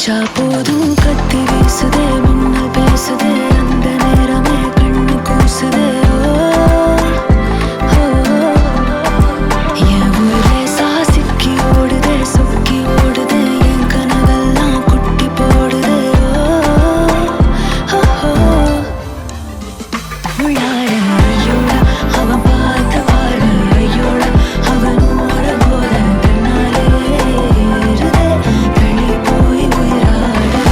நினைச்சா போதும் கத்தி வீசுதே மின்னல் பேசுதே அந்த நேரமே கண்ணு கூசுதே என் ஊரே சாசிக்கி ஓடுதே சொக்கி ஓடுதே என் கனவெல்லாம் குட்டி போடுதே உள்ளார ஐயோட அவன் பார்த்த பார்வை ஐயோட அவனோட போத கண்ணாலே ஏறுதே வெளி போய் உயிராடுதே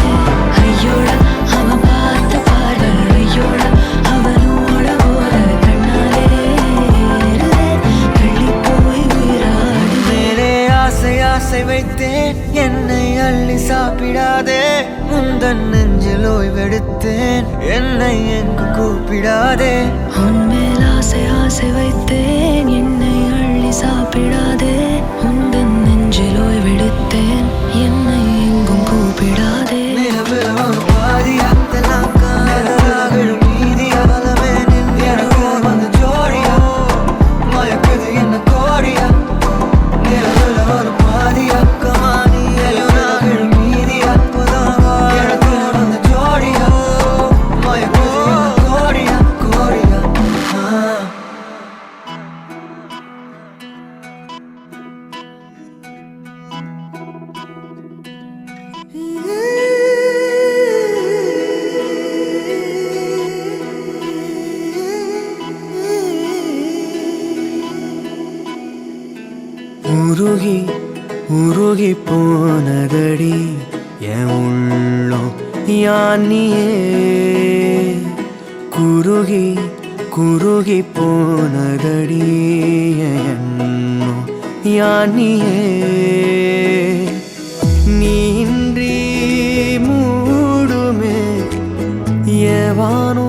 ஐயோட அவன் பார்த்த பார்வை ஐயோட அவனோட போத கண்ணாலே ஏறுதே வெளி போய் உயிராடுதே மேலே ஆசை ஆசை வைத்தேன் என்னை அள்ளி சாப்பிடாதே முந்தன் நெஞ்சில் ஓய்வெடுத்தேன் என்னை எங்கு கூப்பிடாதே உன்மேல் ஆசை ஆசை வைத்தேன் என்னை அள்ளி சாப்பிடாதே உந்தன் நெஞ்சில் ஓய்வெடுத்தேன் என்னை எங்கும் கூப்பிடாதே நிலவில் ஒரு பாதியா தெல்லாம் காதலாக மீதியா பலமே நின்று எனக்கு வந்து ஜோடியா மயக்குது என்ன கோடியா நிலவில் ஒரு பாதியா கமானியாக மீதியா புதாவா எனக்கு வந்து ஜோடியா மயக்குது என்ன கோடியா கோடியா உருகி உருகி போனதடி என் உள்ளம் யானியே குருகி குருகி போனதடி என் எண்ணம் யானியே நீன்றி மூடுமே ஏவானோ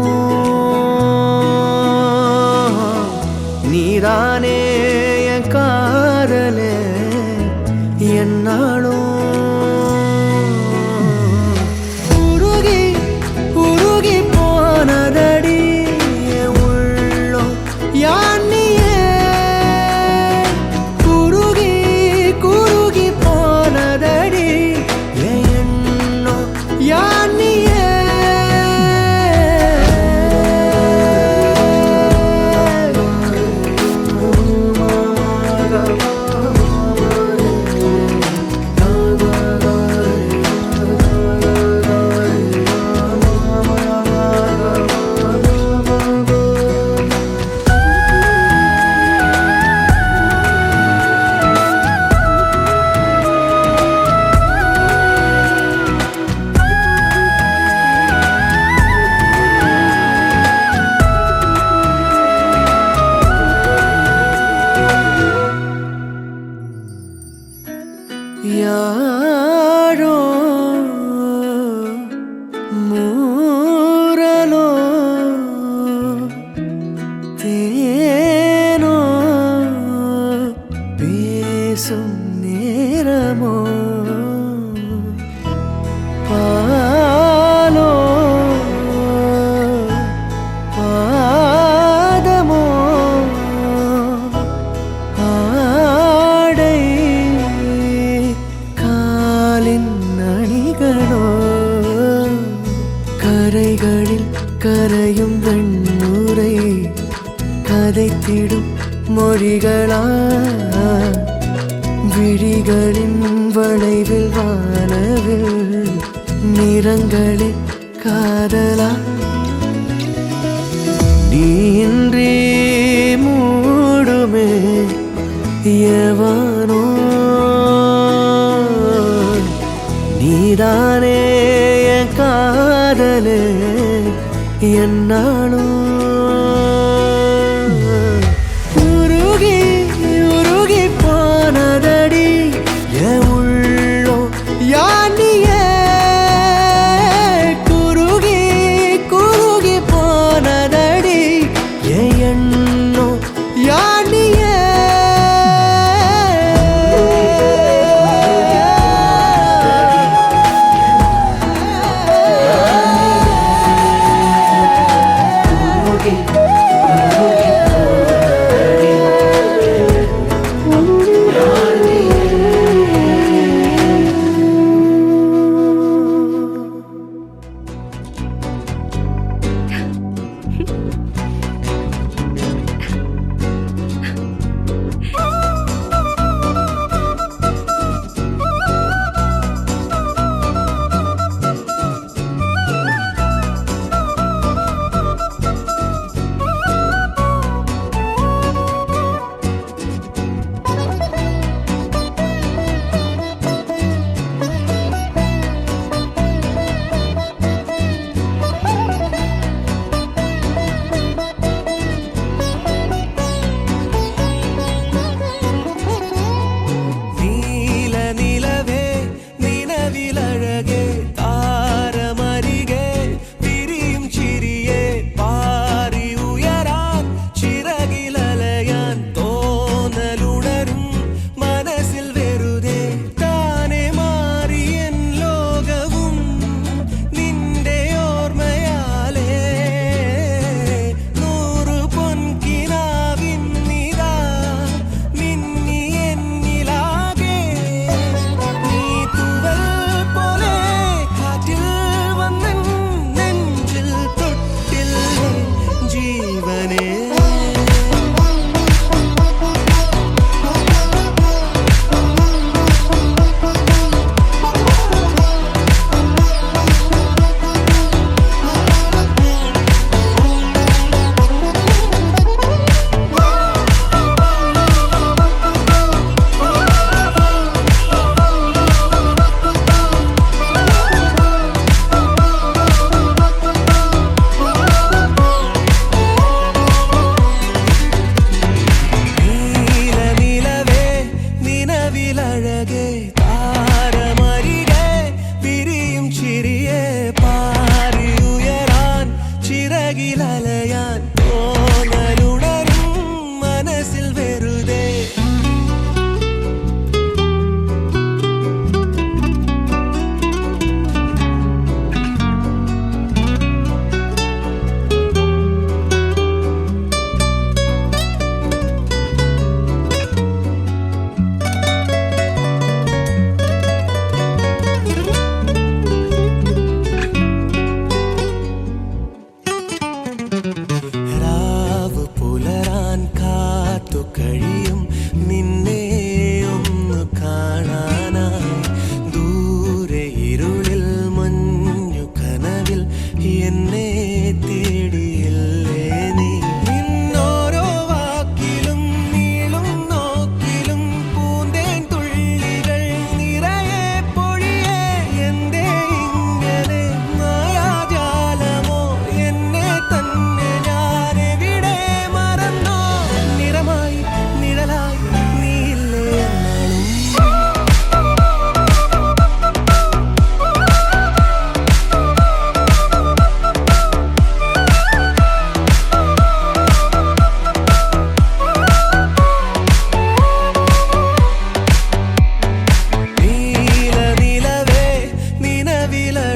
நீதானே என் காதலே என்னாலும் உருகி உருகி போனதடி என் உள்ளம் யானியே குருகி குருகி போனதடி என் எண்ணம் யானியே யாரோ மூரலோ தேனோ பேசும் நேரமோ பாலோ பாதமோ ஆடை காலின் அணிகளோ கரைகளில் கரையும் வெண்ணுரை கதைத்திடும் மொழிகளா விழிகளின் வளைவில் வானவில் நிறங்களில் காதலா நீன்றி மூடுமே எவனோ நீதானே என் காதலே என்னாலும் உருகி உருகி போனதடி என் உள்ளம் யானியே குருகி குருகி போனதடி என் எண்ணம் யானியே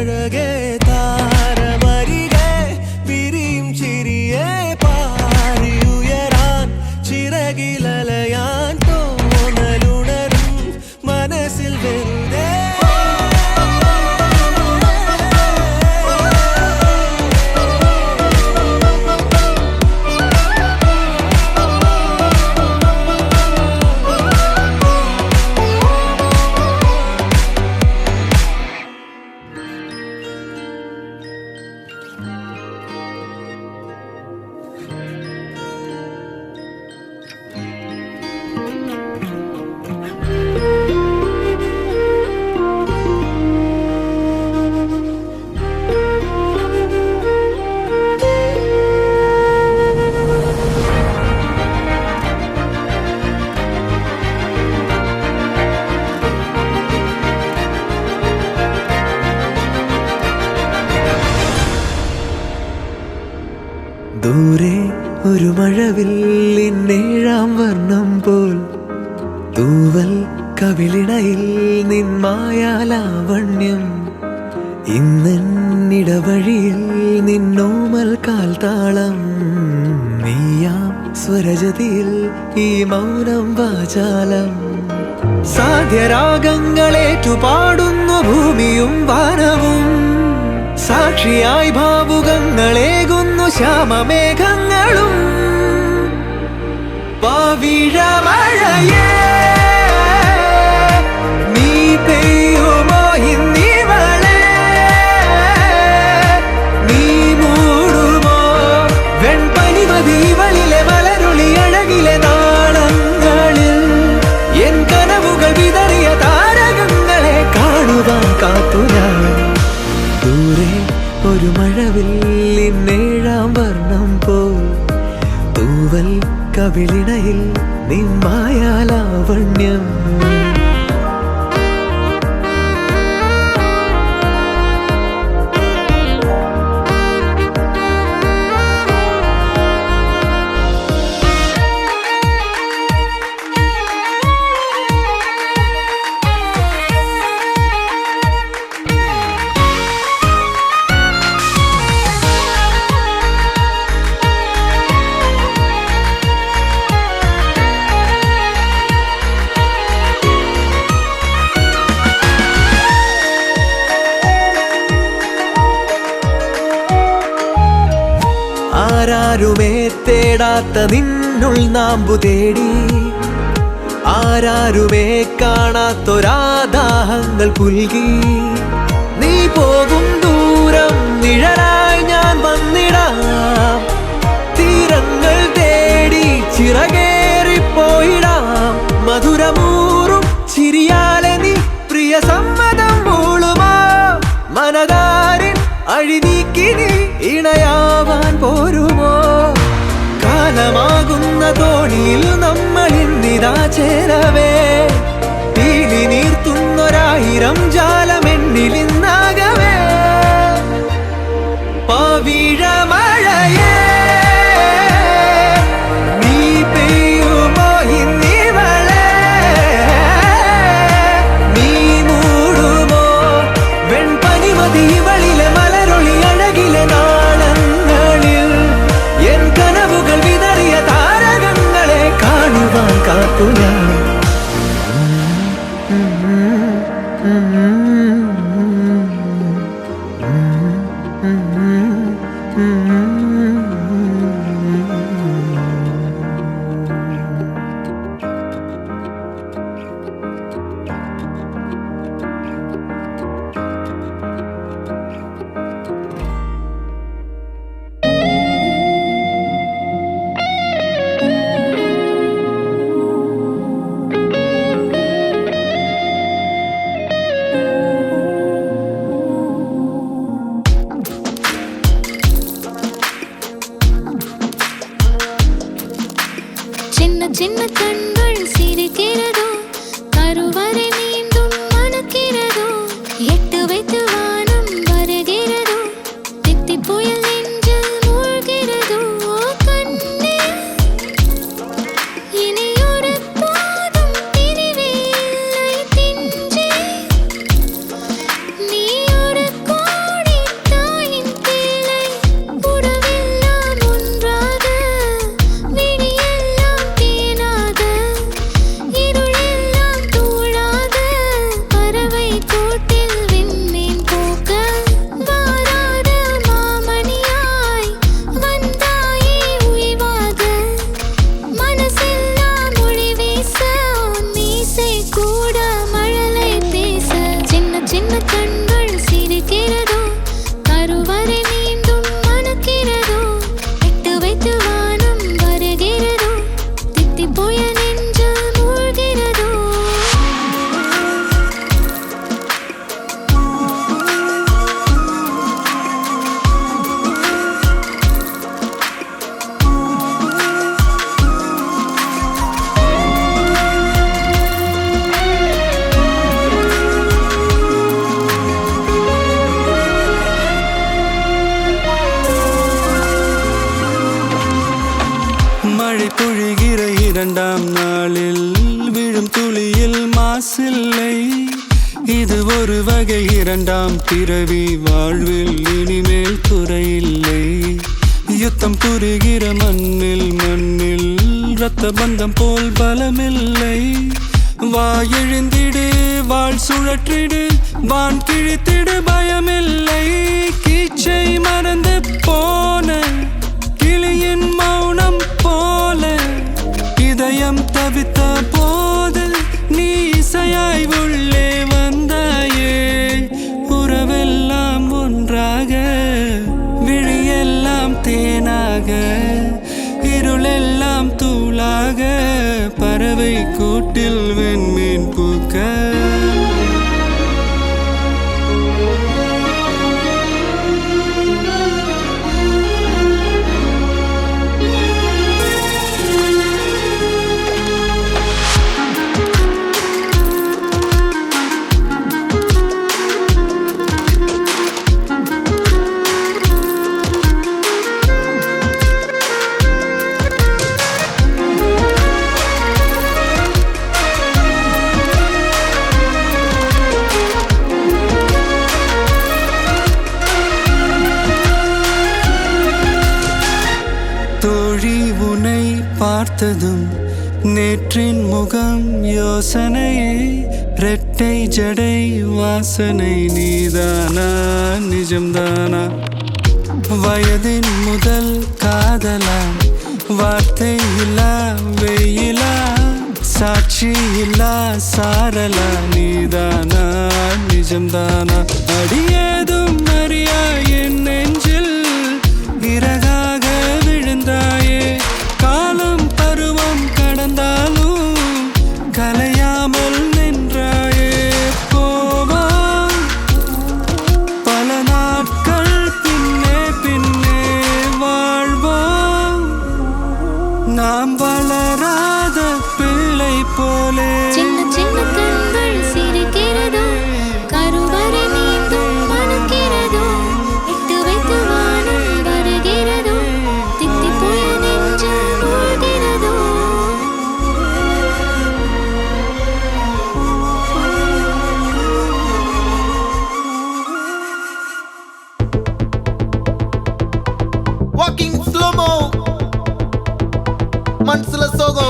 അഴകേ താരമരികെ വിരിയും ചിരിയെ പാറിയുയരാൻ ചിറകിലലയാൻ തോന്നലുണരും മനസ്സിൽ വെറുതെ ദൂരെ ഒരു മഴവില്ലിന്നേഴാം വർണ്ണം പോൽ തൂവൽ കവിളിണയിൽ നിന്മായാലാവണ്യം ഇന്നിടവഴിയിൽ നിന്നോമൽ കാൽത്താളം നീയാം സ്വരജതിയിൽ ഈ മൗനം വാചാലം സാധ്യരാഗങ്ങളേറ്റുപാടുന്നു ഭൂമിയും വാനവും സാക്ഷിയായി ഭാവുകങ്ങളേകുന്നു ശ്യാമമേഘങ്ങളും പവിഴമഴയേ നീ പെയ്യുമോ ഇന്നിവളെ നീ മൂടുമോ വെൺപനിമതിവളിലെ മലരുളി അഴകിലെ നാളങ്ങളിൽ എൻ കനവുകൾ വിതറിയ താരകങ്ങളെ കാണുവാൻ കാത്തു ഞാൻ ദൂരെ ഒരു മഴവില്ലിന്നേഴാം വർണ്ണം പോൽ തൂവൽ കവിളിണയിൽ നിന്മായാലാവണ്യം ആരാരുമേ തേടാത്ത നിന്നുൾ നാമ്പു തേടി ആരാരുമേ കാണാത്തൊരാദാഹങ്ങൾ പുൽകി നീ പോകും ദൂരം നിഴലായി ഞാൻ വന്നിടാം തീരങ്ങൾ തേടി ചിറകേറിപ്പോയിടാം മധുരമൂറും ചിരിയാലെ നീ പ്രിയ സമ്മതം മൂളുമോ മനതാരിൻ അഴിനീക്കി നീ ഇണയാവാൻ പോരുമോ കാലമാകുന്ന തോണിയിൽ നമ്മളിന്നിതാ ചേരവേ തീലി നീർത്തുന്നൊരായിരം ജാലമെന്നിലിന്നാകവേ പവിഴമഴയേ നീ പെയ്യുമോ ഇന്നിവളെ നീ മൂടുമോ വെൺപനിമതിവളിലെ മലരൊളി അഴകിലെ നാളങ്ങളിൽ എൻ കനവുകൾ വിതറിയ താരകങ്ങളെ കാണുവാൻ കാത്തു ഞാൻ கண்கள் சிரிக்கிறதோ கருவறை மீண்டும் மணக்கிறதோ எட்டு வைத்து வானம் வருகிறதோ தித்தி போய நெஞ்சில் மூழ்கிறதோ மழை பொழிகிற இரண்டாம் நாளில் விழும் துளியில் மாசில்லை இது ஒரு வகை இரண்டாம் பிறவி வாழ்வில் இனிமேல் குறையில்லை யுத்தம் புரிகிற மண்ணில் இரத்த பந்தம் போல் பலமில்லை வா எழுந்திடு வாழ் சுழற்றிடு வான் கிழித்திடு பயமில்லை கீச்சை மறந்து போன கிளியின் மௌனம் போல இதயம் தவித்த போது நீ இசையாய் உள்ளே வந்தாயே உறவெல்லாம் ஒன்றாக விழியெல்லாம் தேனாக இருளெல்லாம் தூளாக பறவை கூட்டில் வெண்மீன் பூக்க தோழி உனை பார்த்ததும் நேற்றின் முகம் யோசனையே ரெட்டை ஜடை வாசனை நீதானா நிஜம்தானா வயதின் முதல் காதலா வார்த்தை இல்லா வெயிலா சாட்சி இல்லா சாரலா நீதானா நிஜம்தானா அடியேதும் அறியா என் நெஞ்சில் இறகாக விழுந்தாயே காலம் பருவம் கடந்தாலும் கலையாமல் நின்றாயே போவா பல நாட்கள் பின்னே பின்னே வாழ்வோம் நாம் வளராத பிள்ளை போலே சின்ன சின்ன கண்கள் சிரிக்கிறதோ கருவறை மீண்டும் மணக்கிறதோ எட்டு வைத்து வானம் வருகிறதோ தித்தி போய நெஞ்சில் மூழ்கிறதோ Walking slow-mo Mansala Sogo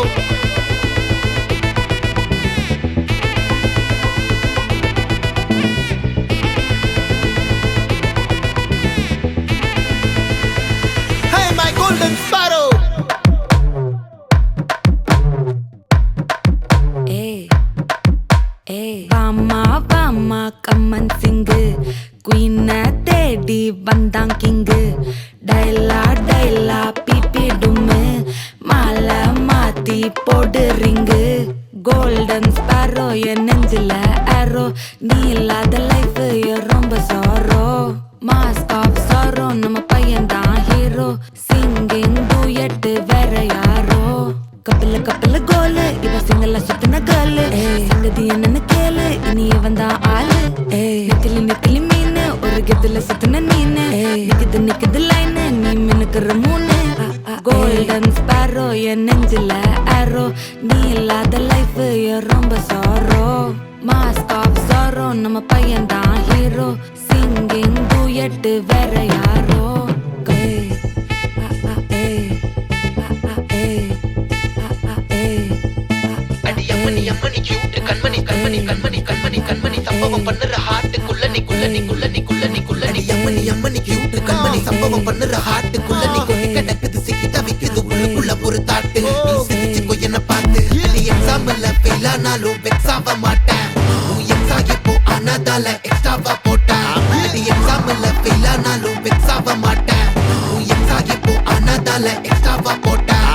Hey my golden sparrow வாமா வாமா கம்மன் சிங்கு குயின தேடி வந்தான் கிங்கு டைலா டைலா பிபி டும்மு மாலை மாத்தி போடு ரிங்கு கோல்டன் ஸ்பாரோ என் நெஞ்சில ஆரோ நீ இல்லாத லைஃப் ரொம்ப சாரோ மாஸ்க் ஆஃப் சாரோ நம்ம பையன் தான் ஹீரோ சிங்கிங் டூயட் வேற யாரோ கப்பில கப்பில கோலு இவ சிங்கல்ல சுத்தின கேளு சங்கதி என்னன்னு கேளு இனி இவன் தான் ஆளு நிக்கலி நிக்கலி மீனு ஒரு கெத்துல சுத்தின நீனு நிக்குது லைனு நீ மினுக்குற மூணு கோல்டன் ஸ்பாரோ என் நெஞ்சில ஆரோ நீ இல்லாத லைஃப் ரொம்ப சாரோ மாஸ்க் ஆஃப் சாரோ நம்ம பையன் தான் ஹீரோ சிங்கிங் டூயட் வேற யாரோ அம்மணி கியூட் கண்மணி கண்மணி கண்மணி கண்மணி கண்மணி சம்பவம் பண்ணுற ஹார்ட்டுக்குள்ள நீ குள்ள நீ குள்ள நீ குள்ள நீ குள்ள நீ அம்மணி கியூட் கண்மணி சம்பவம் பண்ணுற ஹார்ட்டுக்குள்ள நீ கொட்டி கிடக்குது சிக்கி தவிக்குது உள்ளுக்குள்ள ஒரு தாட்டு நீ சிரிச்சுக்கோ என்ன பார்த்து நீ எக்ஸாம்பிள் ஃபெயில் ஆனாலும் வெக்ஸ் ஆக மாட்டேன் எக்ஸாகி போ ஆனதால எக்ஸ்ட்ரா எக்ஸ்ட்ராவா போட்டேன் அடி எக்ஸாம்ல ஃபெயில் ஆனாலும் வெக்ஸ் ஆக மாட்டேன் உன் எக்ஸ் ஆகி போ ஆனாதால எக்ஸ்ட்ராவா போட்டேன்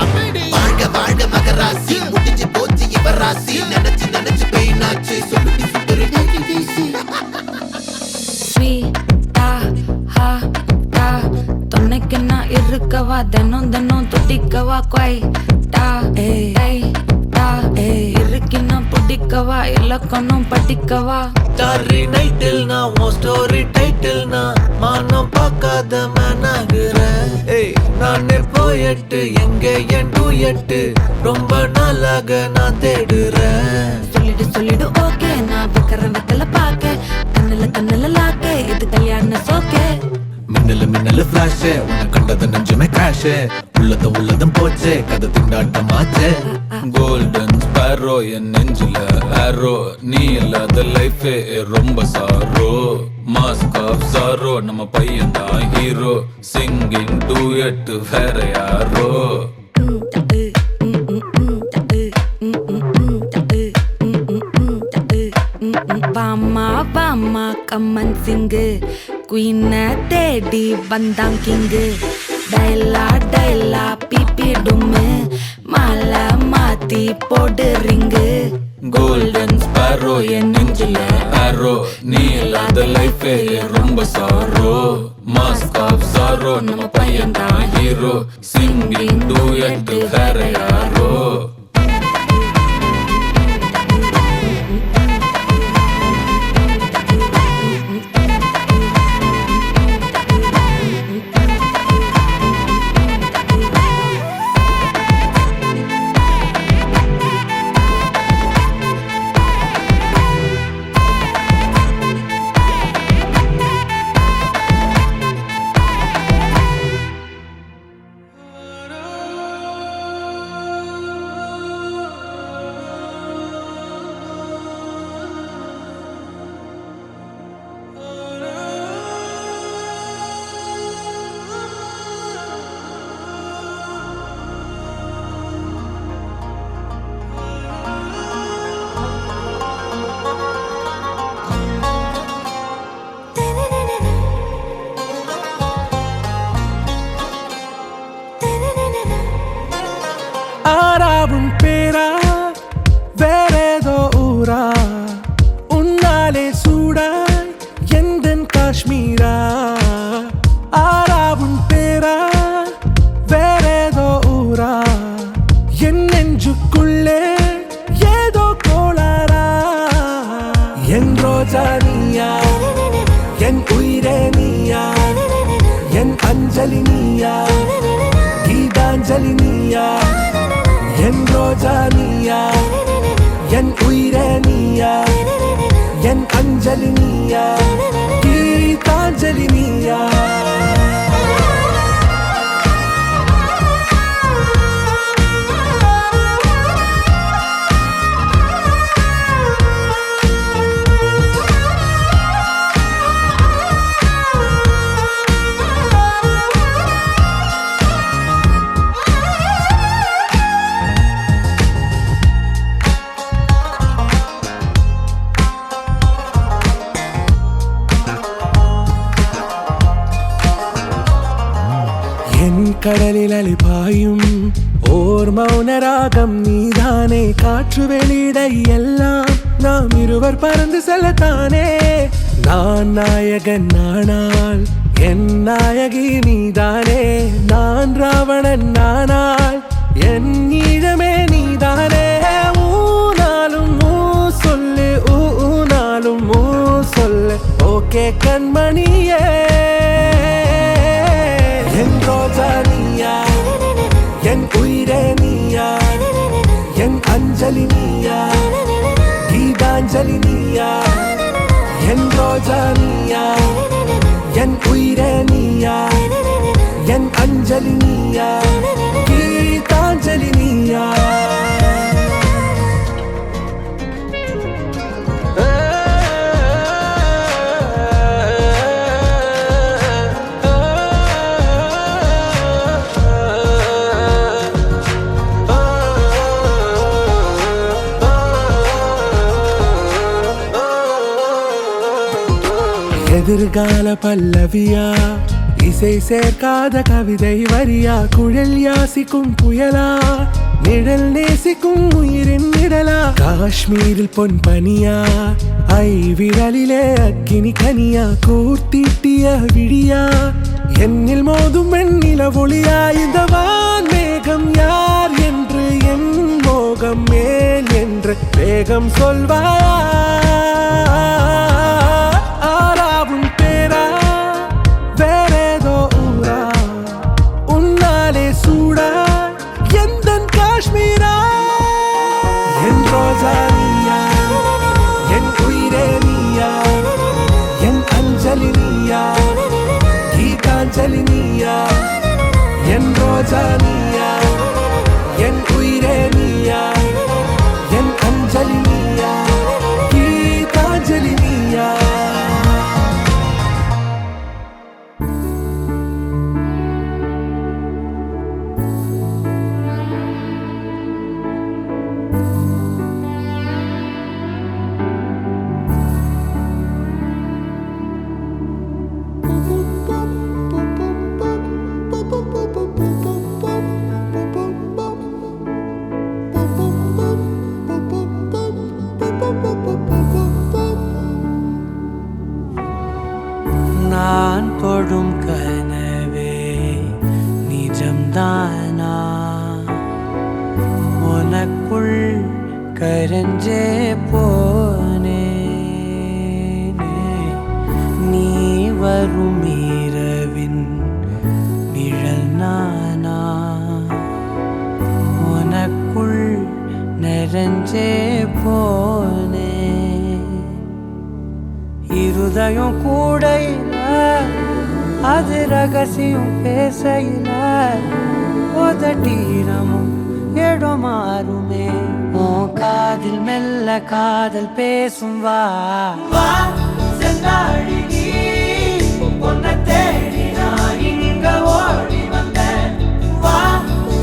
வாழ்க வாழ்க மகராசி முடிஞ்சு போச்சு இவ ராசி நினைச்சு நினைச்சு பெயினாச்சு சொல்லுடி சுந்தரி ஸ்வீட்டா ஹா டா துணைக்கு நான் இருக்கவா தினம் தினம் துடிக்கவா குவைட்டா ஏய் டா இருக்கினா பிடிக்கவா இலக்கணம் படிக்கவா ஸ்டாரி நைட்டில் நான் உன் ஸ்டோரி டைட்டில் நான் மானம் பார்க்காத மேனாகிறேன் ஏய் நானே போயட்டு எங்க என் டூயட்டு ரொம்ப நாளாக நான் தேடுறேன் சொல்லிடு ஓகே நான் வைக்கிற வெத்தல பாக்க கண்ணுல லாக்கே இது கல்யாண சோக்கே மின்னலு ஃபிளாஷ் உன்னை கண்டது நெஞ்சுமே கிராஷ் உள்ளதும் போச்சே கதை திண்டாட்டமாச்சே கோல்டன் ஸ்பேரோ என் நெஞ்சில ஆரோ நீ இல்லாத லைஃபே ரொம்ப சாரோ மாஸ்க் ஆஃப் சாரோ நம்ம பையன் தான் ஹீரோ சிங்கிங் டூயட் வேற யாரோ பாமா கம்மன் சிங்கு குயின தேடி வந்தான் கிங்கு டைலா பிபி டும்மு மாலை மாத்தி போடு ரிங்கு கோல்டன் ஸ்பேரோ என் நெஞ்சில ஆரோ நீ இல்லாத லைஃபே ரொம்ப சாரோ மாஸ்க் ஆஃப் சாரோ நம்ம பையன் தான் ஹீரோ சிங்கிங் டூயட் வேற யாரோ ஆறாவும் பேரா வேறேதோ ஊரா உன்னாலே சூடாய் எந்தன் காஷ்மீரா ஆறாவும் பேரா வேறேதோ ஊரா என் நெஞ்சுக்குள்ளே ஏதோ கோளாரா என் ரோஜா நீயா என் உயிரே நீயா என் அஞ்சலி நீயா கீதாஞ்சலி நீயா என் ரோஜா நீயா என் உயிரே நீயா என் அஞ்சலி நீயா கீதாஞ்சலி நீயா கடலில் அலிபாயும் ஓர் மௌன ராகம் நீதானே காற்று வெளியிட எல்லாம் நாம் இருவர் பறந்து செல்லத்தானே நான் நாயகன் நானால் என் நாயகி நீதானே நான் ராவணன் நானால் என் ஈழமே நீதானே ஊனாலும் ஊ சொல்லு ஊனாலும் ஊ சொல்லு ஓகே கண்மணியே என் ரோஜா நீயா என் உயிரே நீயா என் அஞ்சலி நீயா கீதாஞ்சலி நீயா என் ரோஜா நீயா என் உயிரே நீயா என் அஞ்சலி நீயா கீதாஞ்சலி நீயா எதிர்கால பல்லவியா, இசை சேர்க்காத கவிதை வரியா, குழல் யாசிக்கும் புயலா, நிழல் நேசிக்கும் உயிரின் நிழலா, காஷ்மீரில் பொன் பனியா, ஐ விரலிலே அக்கினி கனியா, கூர்த்தீட்டிய விழியா, என்னில் மோதும் வெண்ணில ஒளியா, இந்த வான் மேகம் யார் என்று, என் மோகம் மேல் என்று வேகம் சொல்வாயா, ஆறாவும் பேரா வேறேதோ ஊரா, உன்னாலே சூடா எந்தன் காஷ்மீரா, என் ரோஜா நீயா, என் உயிரே நீயா, என் அஞ்சலி நீயா, கீதாஞ்சலி நீயா, என் ரோஜா நீயா, என் உயிரே நீயா, என் அஞ்சலி நீயா, கீதாஞ்சலி நீயா. நான் தொடும் கனவே நிஜம்தானா, உனக்குள் கரஞ்சே போனே, நீ வரும் இரவின் நிழல் நானா, உனக்குள் நிறைஞ்சே போனே, இருதயம் கூடையில அது ரகசியம் பேசையில உதட்டீரமும் இடம் மாறுமே, உன் காதில் மெல்ல காதல் பேசும் வா வா செந்தாழி நீ, உன்னை தேடி நான் இங்க ஓடி வந்தேன், வா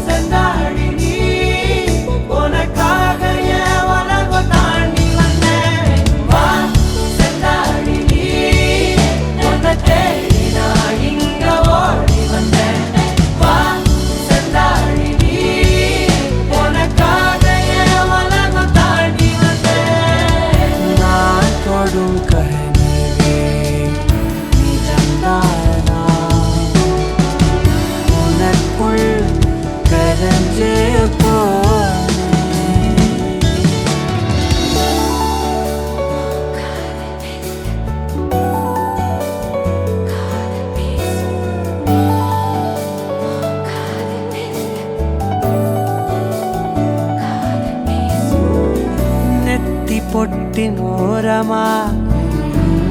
செந்தாழி நீ, உனக்காக என் உலகம் தாண்டி வந்தேன், வா செந்தாழி நீ, உன்னை தேடி நான் இங்க ஓடி வந்தேன், வா செந்தாழி நீ, உனக்காக என் உலகம் தாண்டி வந்தேன். நான் தொடும் கனவே நிஜம்தானா, உனக்குள் கரஞ்சே போனே. ನೆತ್ತಿ ಪೊಟ್ಟಿನೋರಮಾ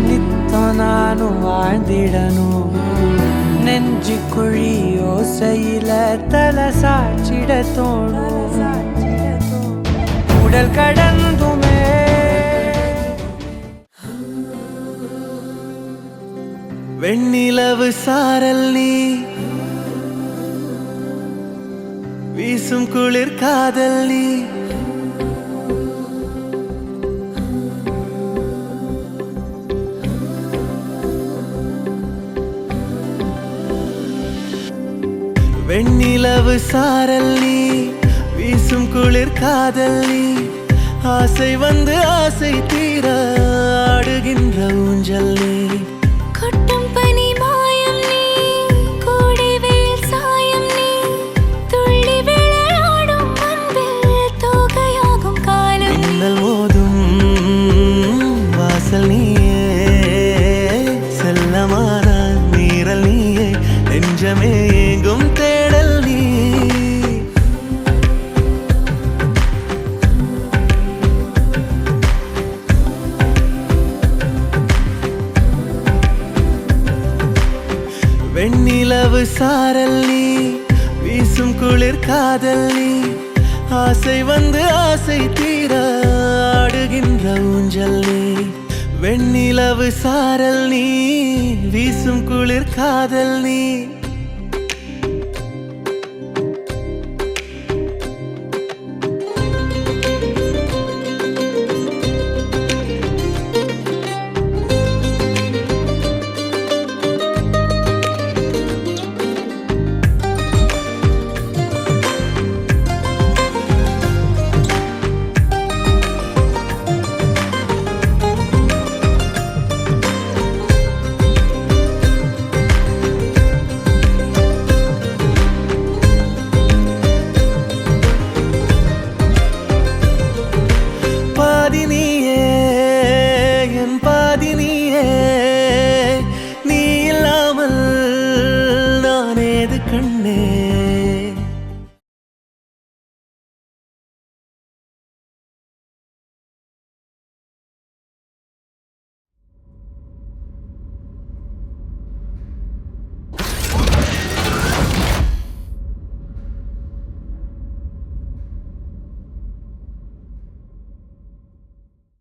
ನಿತ್ತ ನಾನು வாழ்ந்திடನು, நெஞ்சு குழி ஓசையில தலை சாட்சிட தோணும், உடல் கடந்துமே வெண்ணிலவு சாரல் நீ, வீசும் குளிர் காதல் நீ, வெண்ணிலவு சாரல் நீ, வீசும் குளிர் காதல் நீ, ஆசை வந்து ஆசை தீர ஆடுகின்ற ஊஞ்சல் நீ, கொட்டும் பனி மாயம் நீ, கோடை வெயில் சாயம் நீ, துள்ளி விளையாடும் அன்பில் தோகையாகும் காலம் நீ, மின்னல் மோதும் வாசல் நீயே, செல்லமான நீரல் நீயே, நெஞ்சமே எங்கும் தேடல் நீ, வெண்ணிலவு சாரல் நீ, வீசும் குளிர் காதல் நீ, ஆசை வந்து ஆசை தீர ஆடுகின்ற ஊஞ்சல் நீ, வெண்ணிலவு சாரல் நீ, வீசும் குளிர் காதல் நீ.